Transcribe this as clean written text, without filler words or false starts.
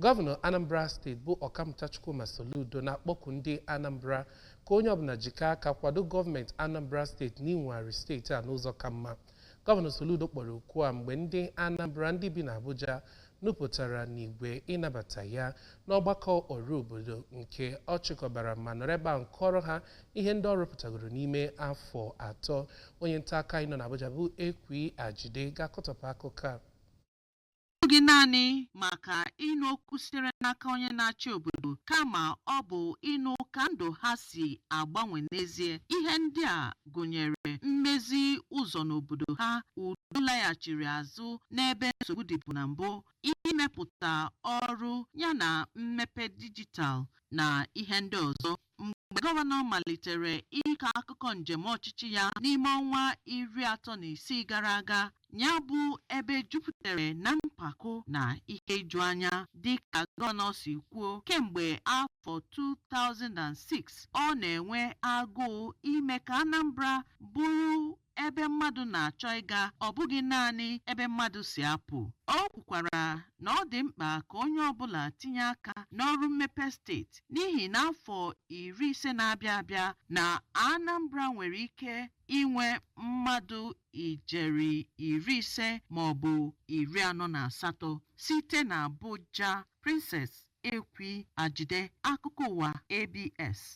Gọvanọ Anambra steeti bụ Ọkammụta Chukwuma Soludo na-akpọku ndị Anambra ka onye ọbụla jikọọ aka kwado gọọmenti Anambra steeti n'inwegharị steeti a n'ụzọ ka mma. Gọvanọ Soludo kpọrọ okwu a mgbe ndị Anambra ndị bi n'Abuja nupụtara n'igwe ịnabata ya n'ọgbakọ ọrụ obodo nke ọ chịkọbara ma nọrọ ebe a nkọrọ ha ihe ndị ọ rụpụtagoro n'ime afọ atọ. Onye nta aka anyị nọ n'Abuja bụ Ekwi Ajide ga-akọtọpụ akụkọ a. Oge naanị maka ịnụ okwu sitere n'aka onye na-achị obodo kama ọ bụ ịnụ ka ndụ ha si agbanwe n'ezie. Ihe ndị a gụnyere mmezi ụzọ n'obodo ha, udo laghachiri azụ n'ebe nsogbu dịbụ na mbụ, imepụta ọrụ yana mmepe dijitalụ na ihe ndị ọzọ. Mgbe gọvanọ malitere ịkọ akụkọ njem ọchịchị ya n'ime ọnwa 36 gara aga, ya bụ ebe jupụtara na mpako na ihe ijuanya. Dịka gọvanọ si kwuo, kemgbe afọ 2006 ọ na-enwe agụụ ime ka Anambra bụrụ ebe mmadụ na-achọ ịga, ọ bụghị naanị ebe mmadụ si apụ. O kwukwara na ọ dị mkpa ka onye ọbụla tinye aka n'ọrụ mmepe steeti n'ihi na afọ 50 na-abịa abịa na Anambra nwere ike inwe mmadụ ijeri 50 maọbụ 48 site na Abuja. Princess Ekwi Ajide, akụkọ ụwa ABS.